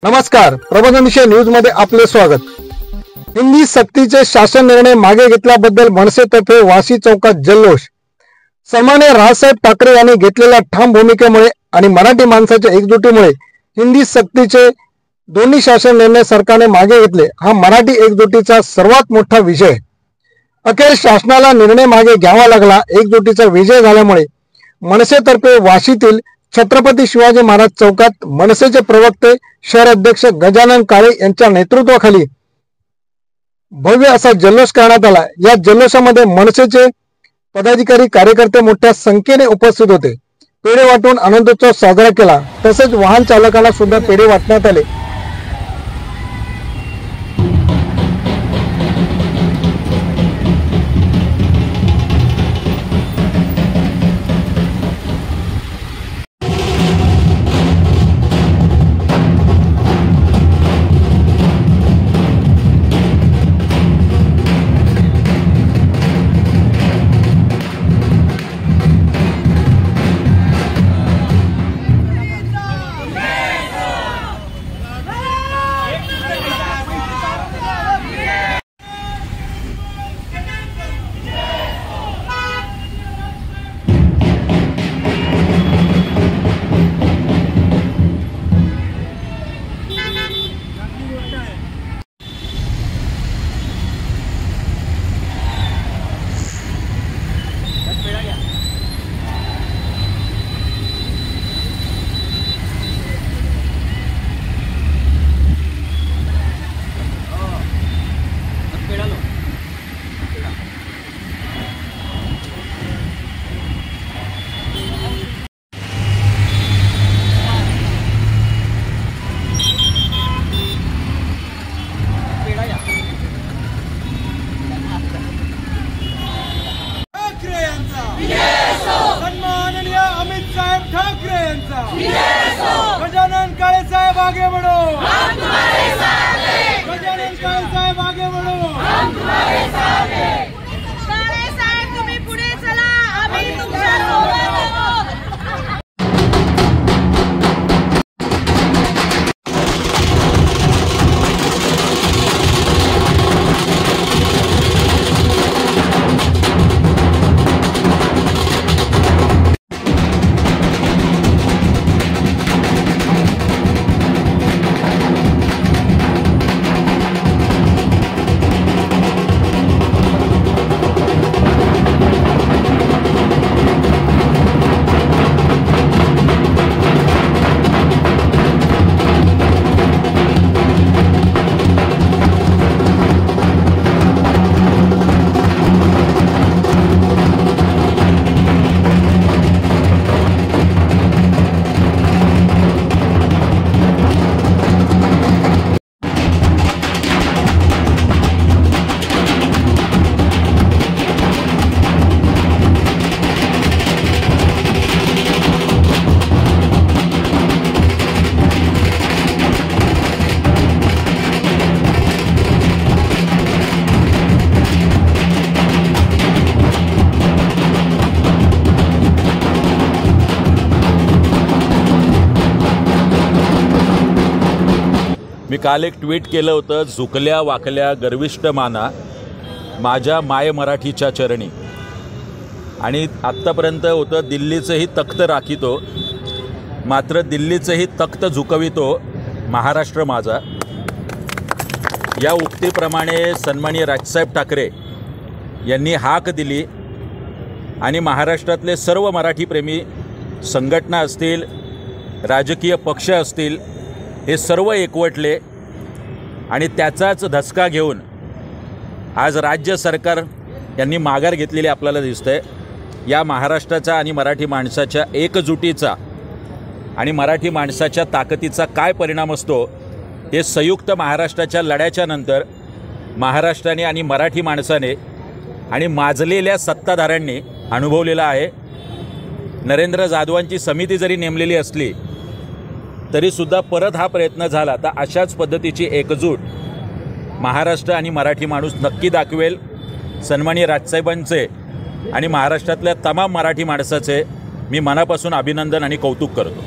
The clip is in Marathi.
नमस्कार, प्रबंधविषय न्यूज मध्ये आपले स्वागत। हिंदी सक्तीचे शासन निर्णय मागे घेतल्याबद्दल मनसेतर्फे वाशी चौकात जल्लोष। सन्माननीय राजसाहेब ठाकरे यांनी घेतलेल्या ठाम भूमिकेमुळे आणि मराठी माणसाच्या एकजुटीमुळे हिंदी सक्तीचे दोन्ही शासन निर्णय सरकारने मागे घेतले। हा मराठी एकजुटीचा सर्वात मोठा विजय। अखेर शासनाला निर्णय मागे घ्यावा लागला। एकजुटीचा विजय झाल्यामुळे मनसेतर्फे वाशीतील छत्रपती शिवाजी महाराज चौकात मनसेचे प्रवक्ते शहर अध्यक्ष गजानन काळे यांच्या नेतृत्वाखाली भव्य असा जल्लोष करण्यात आला। या जल्लोषामध्ये मनसेचे पदाधिकारी कार्यकर्ते मोठ्या संख्येने उपस्थित होते। पेढे वाटून आनंदोत्सव साजरा केला। तसेच वाहन चालकांना सुद्धा पेढे वाटण्यात आले। सन्माननीय अमित साहेब ठाकरे यांचा गजानन काळे साहेब आगे बढ़ो, गजानन काळे साहेब आगे बढ़ो, काळे साहेब तुम्ही पुढे चला, आम्ही तुमच्या सोबत आहोत। मी काल एक ट्विट केलं होतं, झुकल्या वाकल्या गर्विष्ठ माना माझ्या माय मराठीच्या चरणी। आणि आत्तापर्यंत होतं दिल्लीचंही तख्त राखितो, मात्र दिल्लीचंही तख्त झुकवितो महाराष्ट्र माझा। या उक्तीप्रमाणे सन्माननीय राजसाहेब ठाकरे यांनी हाक दिली आणि महाराष्ट्रातले सर्व मराठीप्रेमी संघटना असतील, राजकीय पक्ष असतील, हे सर्व एकवटले आणि त्याचाच धसका घेऊन आज राज्य सरकार यांनी माघार घेतलेली आपल्याला दिसतंय। या महाराष्ट्राचा आणि मराठी माणसाच्या एकजुटीचा आणि मराठी माणसाच्या ताकदीचा काय परिणाम असतो हे संयुक्त महाराष्ट्राच्या लढ्याच्या नंतर महाराष्ट्राने आणि मराठी माणसाने आणि माजलेल्या सत्ताधाऱ्यांनी अनुभवलेला आहे। नरेंद्र जाधवांची समिती जरी नेमलेली असली तरीसुद्धा परत हा प्रयत्न झाला तर अशाच पद्धतीची एकजूट महाराष्ट्र आणि मराठी माणूस नक्की दाखवेल। सन्माननीय राजसाहेबांचे आणि महाराष्ट्रातल्या तमाम मराठी माणसाचे मी मनापासून अभिनंदन आणि कौतुक करतो।